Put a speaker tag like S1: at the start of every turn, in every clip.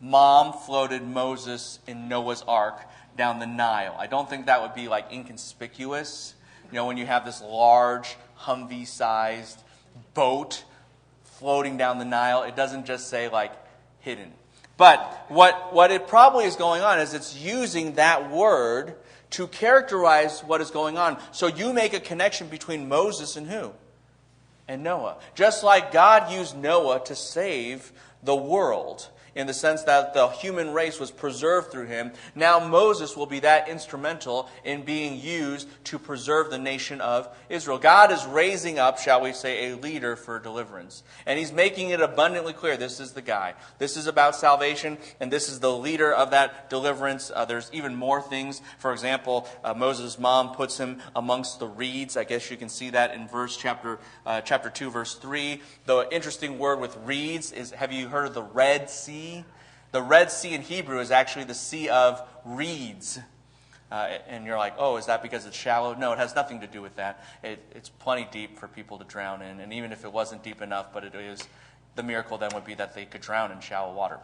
S1: mom floated Moses in Noah's Ark down the Nile. I don't think that would be like inconspicuous. You know, when you have this large Humvee-sized boat floating down the Nile, it doesn't just say like hidden. But what it probably is going on is it's using that word to characterize what is going on. So you make a connection between Moses and who? And Noah. Just like God used Noah to save the world, in the sense that the human race was preserved through him, now Moses will be that instrumental in being used to preserve the nation of Israel. God is raising up, shall we say, a leader for deliverance. And he's making it abundantly clear, this is the guy. This is about salvation, and this is the leader of that deliverance. There's even more things. For example, Moses' mom puts him amongst the reeds. I guess you can see that in chapter 2, verse 3. The interesting word with reeds is, have you heard of the Red Sea? The Red Sea in Hebrew is actually the Sea of Reeds. And you're like, oh, is that because it's shallow? No, it has nothing to do with that. It's plenty deep for people to drown in. And even if it wasn't deep enough, but it is, the miracle then would be that they could drown in shallow water.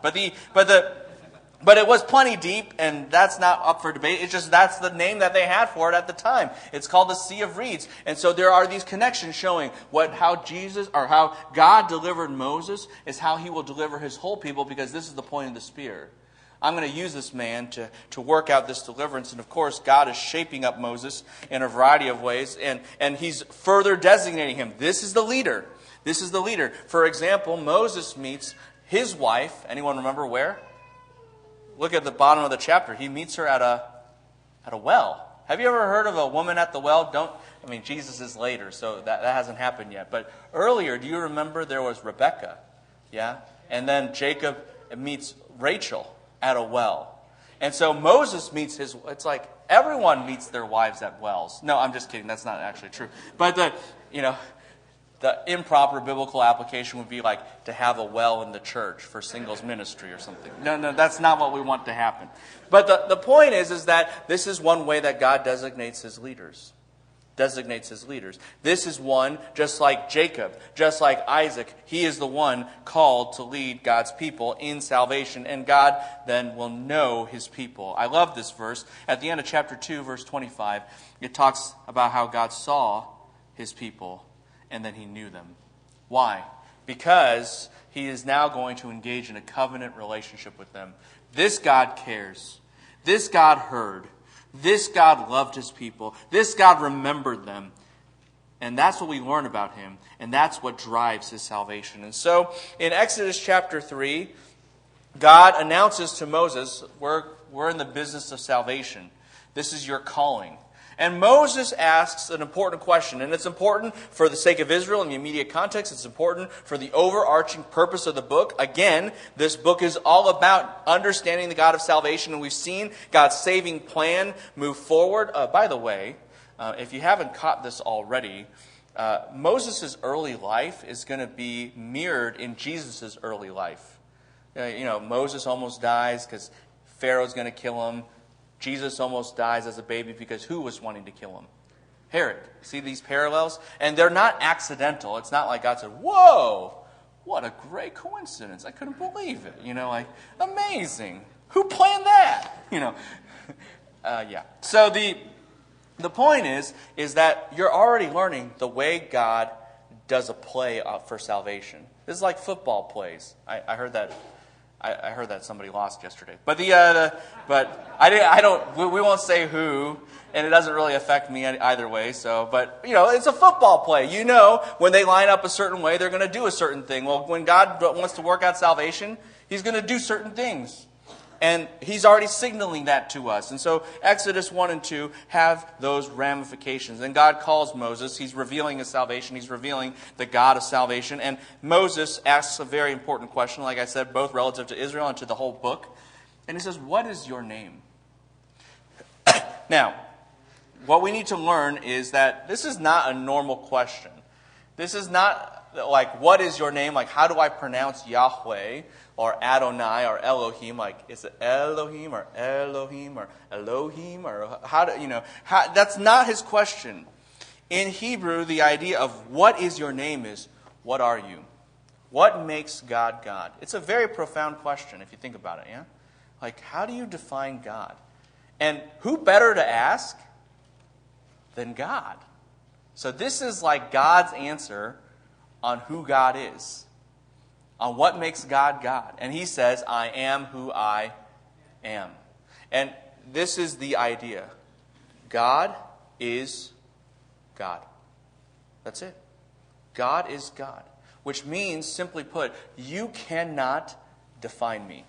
S1: But it was plenty deep, and that's not up for debate. It's just that's the name that they had for it at the time. It's called the Sea of Reeds. And so there are these connections showing how God delivered Moses is how he will deliver his whole people, because this is the point of the spear. I'm going to use this man to work out this deliverance. And of course, God is shaping up Moses in a variety of ways, and he's further designating him. This is the leader. This is the leader. For example, Moses meets his wife. Anyone remember where? Look at the bottom of the chapter. He meets her at a well. Have you ever heard of a woman at the well? Jesus is later, so that hasn't happened yet. But earlier, do you remember there was Rebekah? Yeah? And then Jacob meets Rachel at a well. And so Moses meets it's like everyone meets their wives at wells. No, I'm just kidding. That's not actually true. But the improper biblical application would be like to have a well in the church for singles ministry or something. No, that's not what we want to happen. But the point is that this is one way that God designates his leaders. This is one, just like Jacob, just like Isaac, he is the one called to lead God's people in salvation, and God then will know his people. I love this verse. At the end of chapter 2, verse 25, it talks about how God saw his people and then he knew them. Why? Because he is now going to engage in a covenant relationship with them. This God cares. This God heard. This God loved his people. This God remembered them. And that's what we learn about him. And that's what drives his salvation. And so, in Exodus chapter 3, God announces to Moses, we're in the business of salvation. This is your calling. And Moses asks an important question, and it's important for the sake of Israel in the immediate context. It's important for the overarching purpose of the book. Again, this book is all about understanding the God of salvation, and we've seen God's saving plan move forward. By the way, if you haven't caught this already, Moses' early life is going to be mirrored in Jesus' early life. Moses almost dies because Pharaoh's going to kill him. Jesus almost dies as a baby because who was wanting to kill him? Herod. See these parallels? And they're not accidental. It's not like God said, whoa, what a great coincidence. I couldn't believe it. Amazing. Who planned that? Yeah. So the point is that you're already learning the way God does a play for salvation. This is like football plays. I heard that. I heard that somebody lost yesterday, but we won't say who, and it doesn't really affect me either way. So, but it's a football play. When they line up a certain way, they're going to do a certain thing. Well, when God wants to work out salvation, he's going to do certain things. And he's already signaling that to us. And so Exodus 1 and 2 have those ramifications. And God calls Moses. He's revealing his salvation. He's revealing the God of salvation. And Moses asks a very important question, like I said, both relative to Israel and to the whole book. And he says, what is your name? Now, what we need to learn is that this is not a normal question. This is not like, what is your name? Like, how do I pronounce Yahweh? Or Adonai, or Elohim, like, is it Elohim, or Elohim, or Elohim, or that's not his question. In Hebrew, the idea of what is your name is, what are you? What makes God God? It's a very profound question if you think about it, yeah? Like, how do you define God? And who better to ask than God? So this is like God's answer on who God is, on what makes God God. And he says, I am who I am. And this is the idea. God is God. That's it. God is God. Which means, simply put, you cannot define me.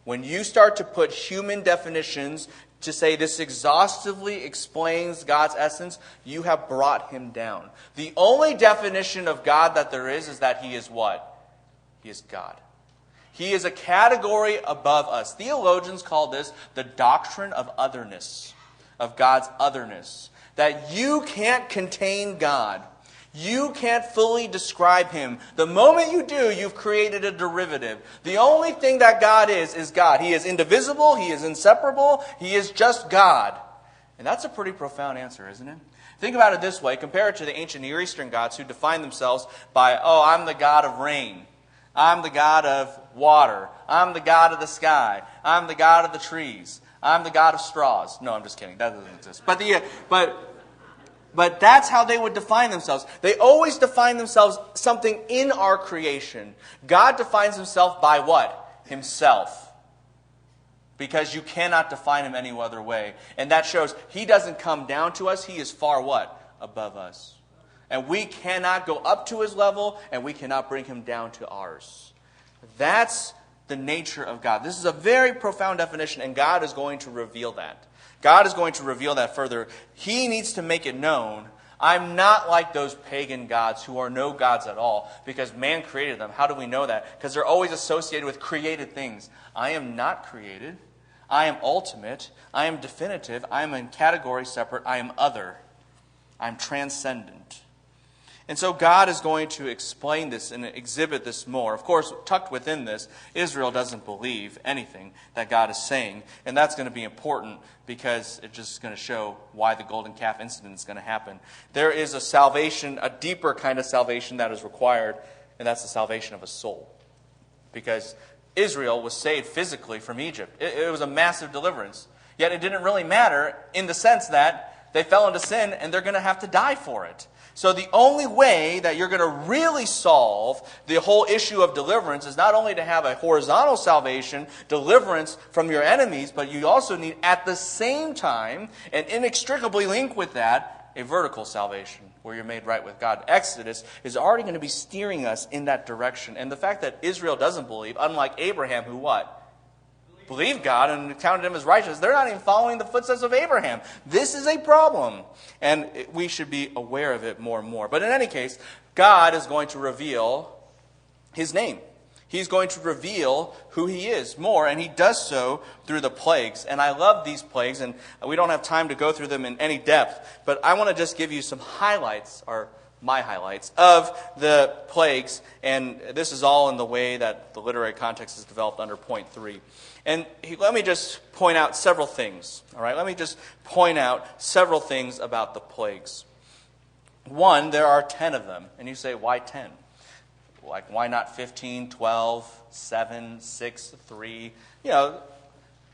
S1: When you start to put human definitions to say this exhaustively explains God's essence, you have brought him down. The only definition of God that there is that he is what? He is God. He is a category above us. Theologians call this the doctrine of otherness, of God's otherness. That you can't contain God. You can't fully describe him. The moment you do, you've created a derivative. The only thing that God is God. He is indivisible. He is inseparable. He is just God. And that's a pretty profound answer, isn't it? Think about it this way. Compare it to the ancient Near Eastern gods who define themselves by, I'm the God of rain. I'm the God of water. I'm the God of the sky. I'm the God of the trees. I'm the God of straws. No, I'm just kidding. That doesn't exist. But that's how they would define themselves. They always define themselves something in our creation. God defines himself by what? Himself. Because you cannot define him any other way. And that shows he doesn't come down to us. He is far what? Above us. And we cannot go up to his level, and we cannot bring him down to ours. That's the nature of God. This is a very profound definition, and God is going to reveal that. God is going to reveal that further. He needs to make it known. I'm not like those pagan gods who are no gods at all, because man created them. How do we know that? Because they're always associated with created things. I am not created. I am ultimate. I am definitive. I am in category separate. I am other. I'm transcendent. And so God is going to explain this and exhibit this more. Of course, tucked within this, Israel doesn't believe anything that God is saying. And that's going to be important because it's just going to show why the golden calf incident is going to happen. There is a salvation, a deeper kind of salvation that is required, and that's the salvation of a soul. Because Israel was saved physically from Egypt. It was a massive deliverance. Yet it didn't really matter in the sense that they fell into sin and they're going to have to die for it. So the only way that you're going to really solve the whole issue of deliverance is not only to have a horizontal salvation, deliverance from your enemies, but you also need at the same time, and inextricably linked with that, a vertical salvation where you're made right with God. Exodus is already going to be steering us in that direction. And the fact that Israel doesn't believe, unlike Abraham, who what? Believed God and counted him as righteous. They're not even following the footsteps of Abraham. This is a problem. And we should be aware of it more and more. But in any case, God is going to reveal his name. He's going to reveal who he is more, and he does so through the plagues. And I love these plagues, and we don't have time to go through them in any depth, but I want to just give you some highlights, or my highlights, of the plagues. And this is all in the way that the literary context is developed under point 3. And let me just point out several things. All right, let me just point out several things about the plagues. One, there are 10 of them. And you say, why 10? Like, why not 15, 12, 7, 6, 3?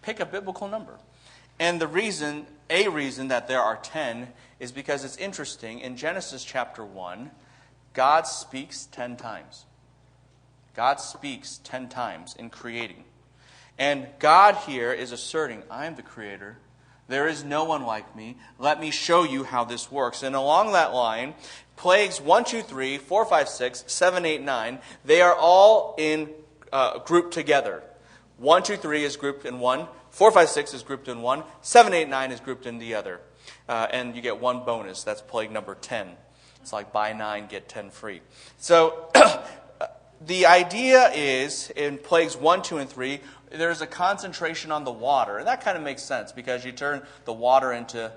S1: Pick a biblical number. And a reason that there are 10 is because it's interesting. In Genesis chapter 1, God speaks 10 times. God speaks 10 times in creating. And God here is asserting, I am the creator. There is no one like me. Let me show you how this works. And along that line, plagues 1, 2, 3, 4, 5, 6, 7, 8, 9, they are all in grouped together. 1, 2, 3 is grouped in one. 4, 5, 6 is grouped in one. 7, 8, 9 is grouped in the other. And you get one bonus. That's plague number 10. It's like buy 9, get 10 free. So the idea is in plagues 1, 2, and 3, there's a concentration on the water. And that kind of makes sense because you turn the water into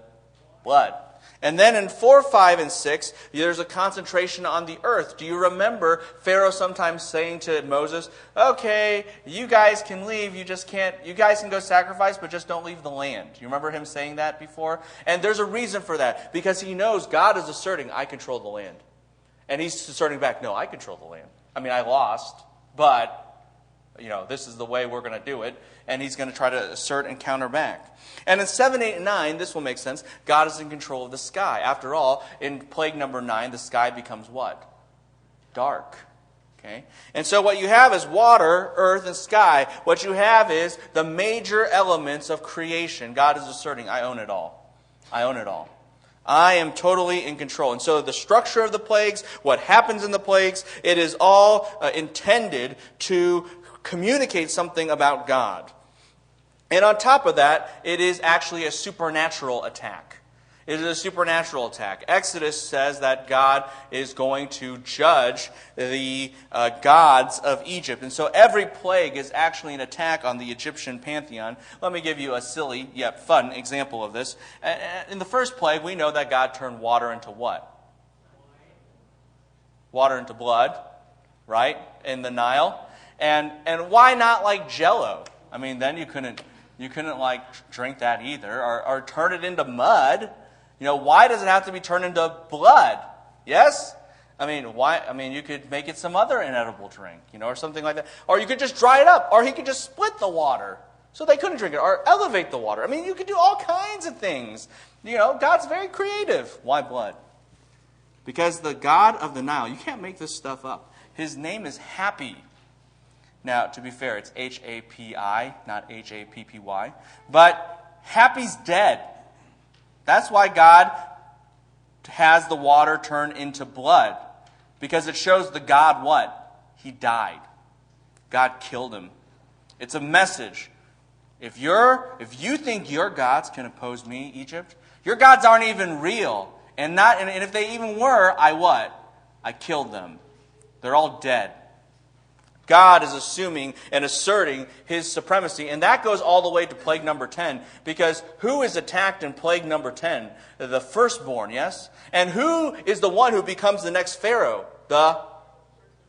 S1: blood. And then in 4, 5, and 6, there's a concentration on the earth. Do you remember Pharaoh sometimes saying to Moses, okay, you guys can leave, you guys can go sacrifice, but just don't leave the land. Do you remember him saying that before? And there's a reason for that, because he knows God is asserting, I control the land. And he's asserting back, no, I control the land. I lost, but this is the way we're going to do it. And he's going to try to assert and counter back. And in 7, 8, and 9, this will make sense. God is in control of the sky. After all, in plague number 9, the sky becomes what? Dark. Okay? And so what you have is water, earth, and sky. What you have is the major elements of creation. God is asserting, I own it all. I own it all. I am totally in control. And so the structure of the plagues, what happens in the plagues, it is all intended to communicate something about God. And on top of that, it is actually a supernatural attack. It is a supernatural attack. Exodus says that God is going to judge the gods of Egypt. And so every plague is actually an attack on the Egyptian pantheon. Let me give you a silly yet fun example of this. In the first plague, we know that God turned water into what? Water into blood, right? In the Nile. And why not like Jell-O? Then you couldn't drink that either, or turn it into mud. Why does it have to be turned into blood? Yes? Why? You could make it some other inedible drink, or something like that. Or you could just dry it up, or he could just split the water so they couldn't drink it, or elevate the water. You could do all kinds of things. God's very creative. Why blood? Because the God of the Nile, you can't make this stuff up. His name is Happy. Now, to be fair, it's H-A-P-I, not H-A-P-P-Y. But Happy's dead. That's why God has the water turn into blood. Because it shows the God what? He died. God killed him. It's a message. If you think your gods can oppose me, Egypt, your gods aren't even real. And if they even were, I killed them. They're all dead. God is assuming and asserting his supremacy. And that goes all the way to plague number 10. Because who is attacked in plague number 10? The firstborn, yes? And who is the one who becomes the next Pharaoh? The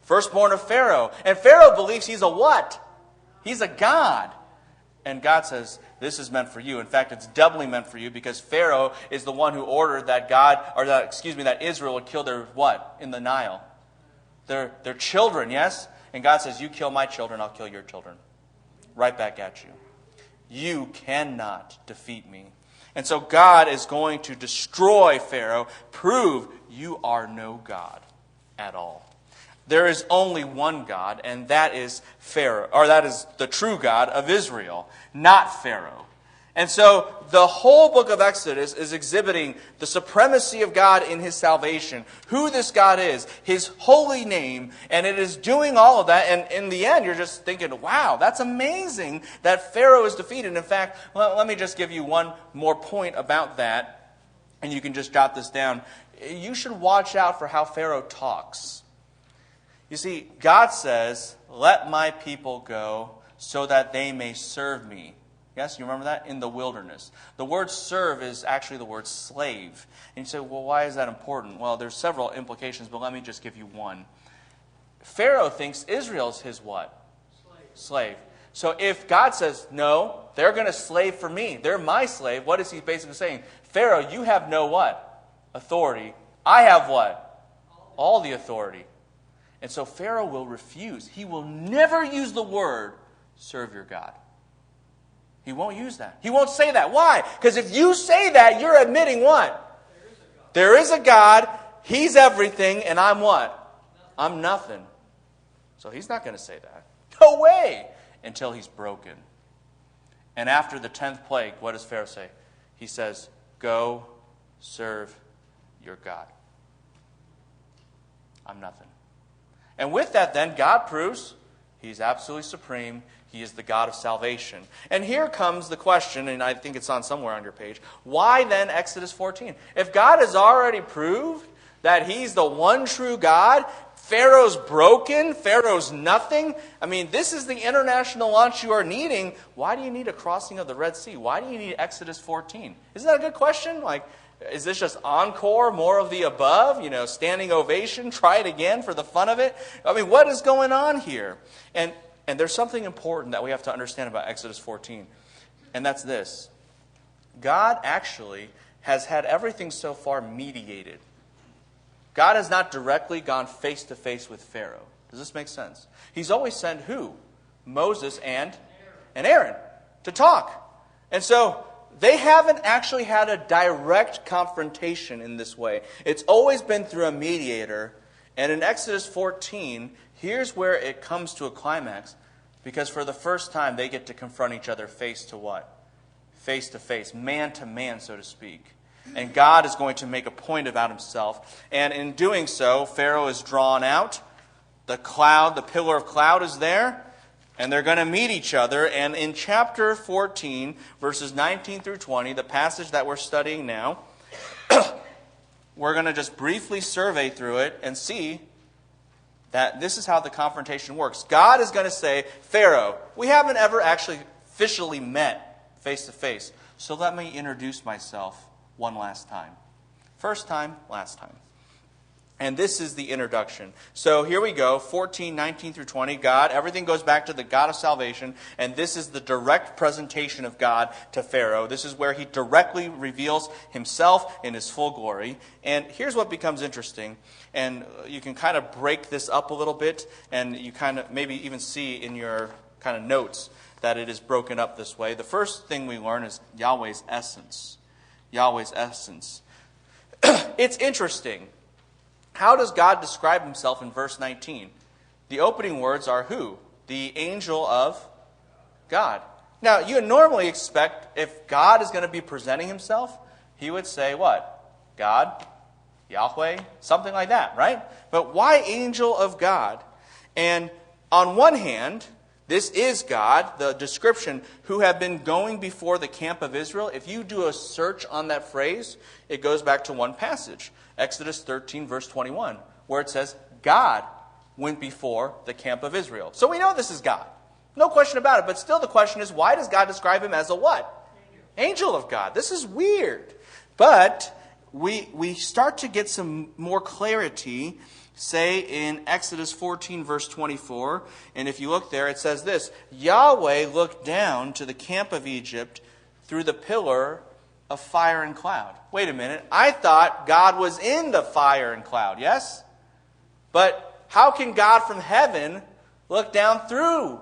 S1: firstborn of Pharaoh. And Pharaoh believes he's a what? He's a god. And God says, this is meant for you. In fact, it's doubly meant for you because Pharaoh is the one who ordered that Israel would kill their what? In the Nile. Their children, yes? And God says, you kill my children, I'll kill your children. Right back at you. You cannot defeat me. And so God is going to destroy Pharaoh, prove you are no God at all. There is only one God, and that is Pharaoh, or that is the true God of Israel, not Pharaoh. And so the whole book of Exodus is exhibiting the supremacy of God in his salvation, who this God is, his holy name, and it is doing all of that. And in the end, you're just thinking, wow, that's amazing that Pharaoh is defeated. In fact, let me just give you one more point about that, and you can just jot this down. You should watch out for how Pharaoh talks. You see, God says, let my people go so that they may serve me. Yes, you remember that? In the wilderness. The word serve is actually the word slave. And you say, well, why is that important? Well, there's several implications, but let me just give you one. Pharaoh thinks Israel's his what? Slave. So if God says, no, they're going to slave for me. They're my slave. What is he basically saying? Pharaoh, you have no what? Authority. I have what? All the authority. And so Pharaoh will refuse. He will never use the word, serve your God. He won't use that. He won't say that. Why? Because if you say that, you're admitting what? There is a God. He's everything, and I'm what? I'm nothing. So he's not going to say that. No way! Until he's broken. And after the 10th plague, what does Pharaoh say? He says, go serve your God. I'm nothing. And with that then, God proves he's absolutely supreme. He is the God of salvation. And here comes the question, and I think it's on somewhere on your page. Why then Exodus 14? If God has already proved that he's the one true God, Pharaoh's broken, Pharaoh's nothing. This is the international launch you are needing. Why do you need a crossing of the Red Sea? Why do you need Exodus 14? Isn't that a good question? Is this just encore, more of the above? Standing ovation, try it again for the fun of it? What is going on here? And there's something important that we have to understand about Exodus 14. And that's this. God actually has had everything so far mediated. God has not directly gone face to face with Pharaoh. Does Does this make sense? He's always sent who? Moses and Aaron to talk. And so they haven't actually had a direct confrontation in this way. It's always been through a mediator. And in Exodus 14, here's where it comes to a climax. Because for the first time, they get to confront each other face to what? Face to face, man to man, so to speak. And God is going to make a point about himself. And in doing so, Pharaoh is drawn out. The cloud, the pillar of cloud is there. And they're going to meet each other. And in chapter 14, verses 19 through 20, the passage that we're studying now, we're going to just briefly survey through it and see that this is how the confrontation works. God is going to say, Pharaoh, we haven't ever actually officially met face to face. So let me introduce myself one last time. First time, last time. And this is the introduction. So here we go, 14, 19 through 20. God, everything goes back to the God of salvation. And this is the direct presentation of God to Pharaoh. This is where he directly reveals himself in his full glory. And here's what becomes interesting. And you can kind of break this up a little bit. And you kind of maybe even see in your kind of notes that it is broken up this way. The first thing we learn is Yahweh's essence. Yahweh's essence. It's interesting. How does God describe himself in verse 19? The opening words are who? The angel of God. Now, you would normally expect if God is going to be presenting himself, he would say what? God, Yahweh, something like that, right? But why angel of God? And on one hand, this is God, the description, who have been going before the camp of Israel. If you do a search on that phrase, it goes back to one passage. Exodus 13, verse 21, where it says, God went before the camp of Israel. So we know this is God. No question about it. But still the question is, why does God describe him as a what? Angel of God. This is weird. But we start to get some more clarity, say in Exodus 14, verse 24. And if you look there, it says this, Yahweh looked down to the camp of Egypt through the pillar of fire and cloud. Wait a minute. I thought God was in the fire and cloud, yes? But how can God from heaven look down through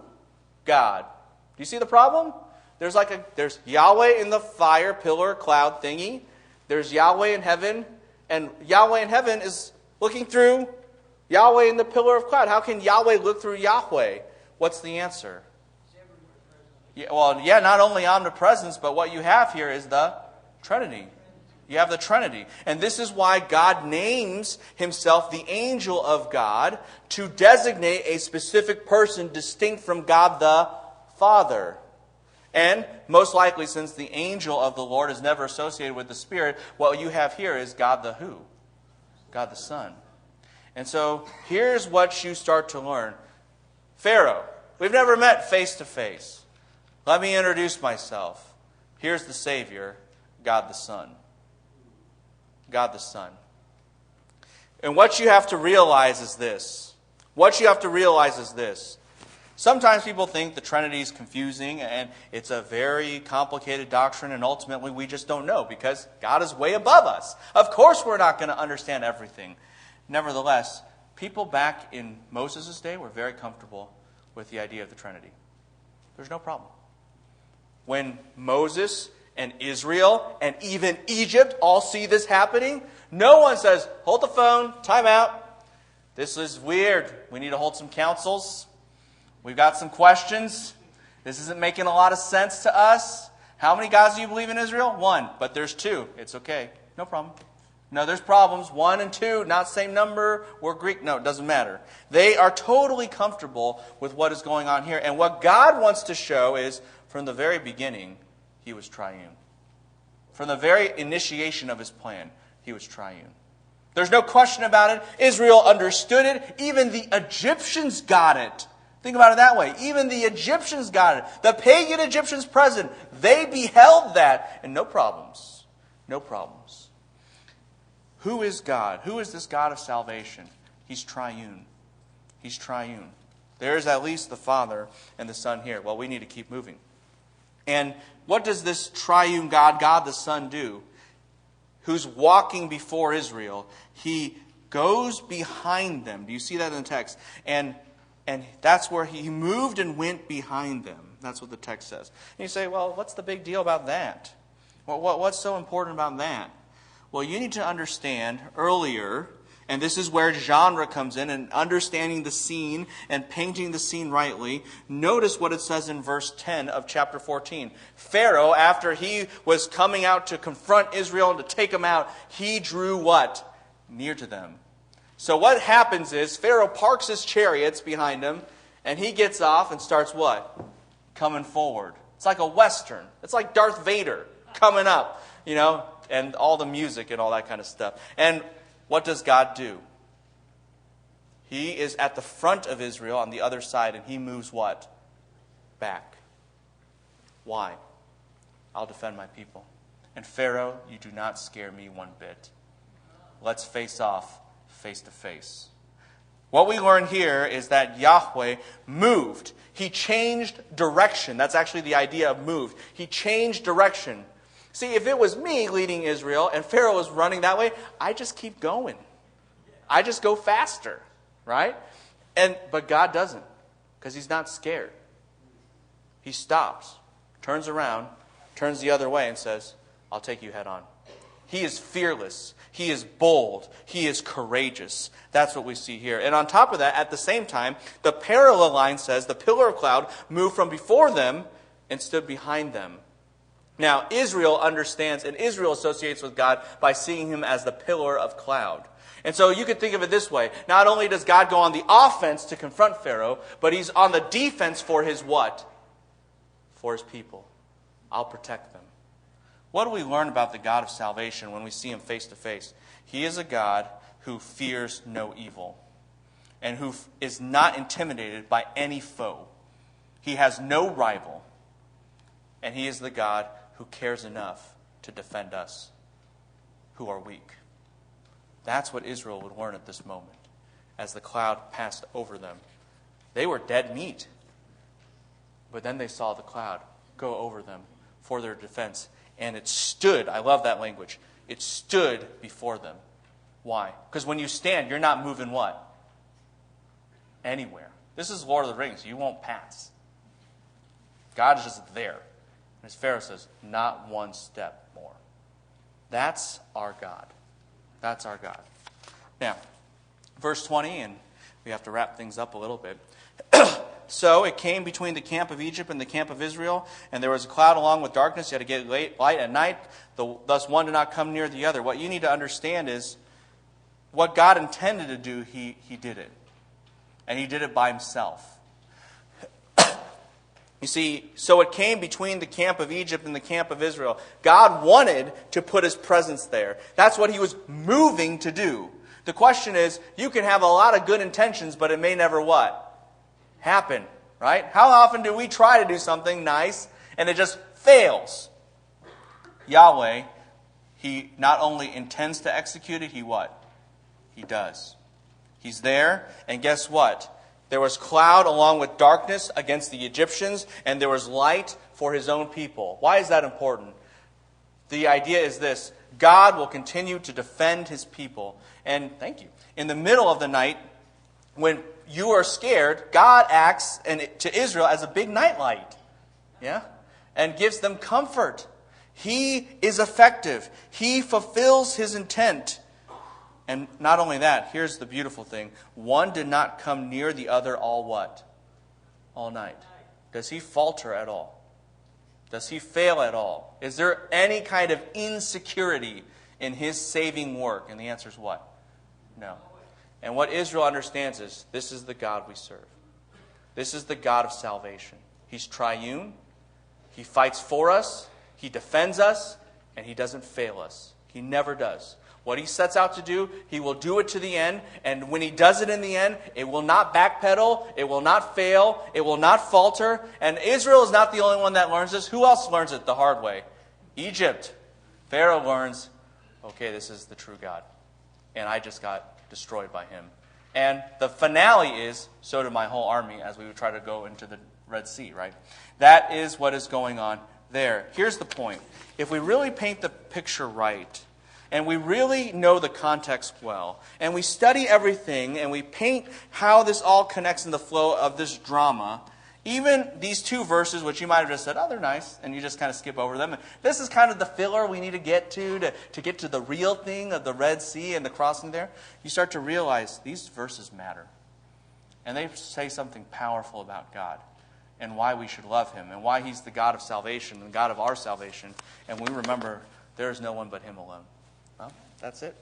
S1: God? Do you see the problem? There's Yahweh in the fire, pillar, cloud thingy. There's Yahweh in heaven. And Yahweh in heaven is looking through Yahweh in the pillar of cloud. How can Yahweh look through Yahweh? What's the answer? Yeah, not only omnipresence, but what you have here is the Trinity. You have the Trinity. And this is why God names himself the angel of God to designate a specific person distinct from God the Father. And most likely, since the angel of the Lord is never associated with the Spirit, what you have here is God the who? God the Son. And so here's what you start to learn. Pharaoh, we've never met face to face. Let me introduce myself. Here's the Savior, God the Son. God the Son. And what you have to realize is this. Sometimes people think the Trinity is confusing and it's a very complicated doctrine, and ultimately we just don't know because God is way above us. Of course we're not going to understand everything. Nevertheless, people back in Moses' day were very comfortable with the idea of the Trinity. There's no problem. When Moses and Israel and even Egypt all see this happening, no one says, hold the phone, time out. This is weird. We need to hold some councils. We've got some questions. This isn't making a lot of sense to us. How many gods do you believe in Israel? One, but there's two. It's okay. No problem. No, there's problems. 1 and 2, not same number. We're Greek. No, it doesn't matter. They are totally comfortable with what is going on here. And what God wants to show is, from the very beginning, he was triune. From the very initiation of his plan, he was triune. There's no question about it. Israel understood it. Even the Egyptians got it. Think about it that way. Even the Egyptians got it. The pagan Egyptians present, they beheld that. And no problems. No problems. Who is God? Who is this God of salvation? He's triune. He's triune. There is at least the Father and the Son here. Well, we need to keep moving. And what does this triune God, God the Son, do? Who's walking before Israel. He goes behind them. Do you see that in the text? And And that's where he moved and went behind them. That's what the text says. And you say, well, what's the big deal about that? What's so important about that? Well, you need to understand earlier, and this is where genre comes in, and understanding the scene and painting the scene rightly. Notice what it says in verse 10 of chapter 14. Pharaoh, after he was coming out to confront Israel and to take them out, he drew what? Near to them. So what happens is Pharaoh parks his chariots behind him, and he gets off and starts what? Coming forward. It's like a Western. It's like Darth Vader coming up, and all the music and all that kind of stuff. And what does God do? He is at the front of Israel on the other side, and he moves what? Back. Why? I'll defend my people. And Pharaoh, you do not scare me one bit. Let's face off face to face. What we learn here is that Yahweh moved. He changed direction. That's actually the idea of moved. He changed direction. See, if it was me leading Israel and Pharaoh was running that way, I just keep going. I just go faster, right? But God doesn't, because he's not scared. He stops, turns around, turns the other way and says, I'll take you head on. He is fearless. He is bold. He is courageous. That's what we see here. And on top of that, at the same time, the parallel line says the pillar of cloud moved from before them and stood behind them. Now, Israel understands, and Israel associates with God by seeing him as the pillar of cloud. And so you could think of it this way. Not only does God go on the offense to confront Pharaoh, but he's on the defense for his what? For his people. I'll protect them. What do we learn about the God of salvation when we see him face to face? He is a God who fears no evil and who is not intimidated by any foe. He has no rival. And he is the God who cares enough to defend us who are weak. That's what Israel would learn at this moment as the cloud passed over them. They were dead meat. But then they saw the cloud go over them for their defense. And it stood, I love that language, it stood before them. Why? Because when you stand, you're not moving what? Anywhere. This is Lord of the Rings. You won't pass. God is just there. And as Pharaoh says, not one step more. That's our God. That's our God. Now, verse 20, and we have to wrap things up a little bit. So it came between the camp of Egypt and the camp of Israel, and there was a cloud along with darkness. You had to get light at night, thus one did not come near the other. What you need to understand is what God intended to do, he did it. And he did it by himself. You see, so it came between the camp of Egypt and the camp of Israel. God wanted to put his presence there. That's what he was moving to do. The question is, you can have a lot of good intentions, but it may never what? Happen, right? How often do we try to do something nice and it just fails? Yahweh, he not only intends to execute it, he what? He does. He's there, and guess what? There was cloud along with darkness against the Egyptians, and there was light for his own people. Why is that important? The idea is this: God will continue to defend his people. And thank you. In the middle of the night, when you are scared, God acts to Israel as a big nightlight. Yeah? And gives them comfort. He is effective. He fulfills his intent. And not only that, here's the beautiful thing. One did not come near the other all what? All night. Does he falter at all? Does he fail at all? Is there any kind of insecurity in his saving work? And the answer is what? No. And what Israel understands is, this is the God we serve. This is the God of salvation. He's triune. He fights for us. He defends us. And he doesn't fail us. He never does. What he sets out to do, he will do it to the end. And when he does it in the end, it will not backpedal. It will not fail. It will not falter. And Israel is not the only one that learns this. Who else learns it the hard way? Egypt. Pharaoh learns, okay, this is the true God. And I just got destroyed by him. And the finale is, so did my whole army as we would try to go into the Red Sea, right? That is what is going on there. Here's the point. If we really paint the picture right, and we really know the context well, and we study everything, and we paint how this all connects in the flow of this drama, even these two verses, which you might have just said, oh, they're nice, and you just kind of skip over them. This is kind of the filler we need to get to get to the real thing of the Red Sea and the crossing there. You start to realize these verses matter. And they say something powerful about God and why we should love Him and why He's the God of salvation and God of our salvation. And we remember there is no one but Him alone. Well, that's it.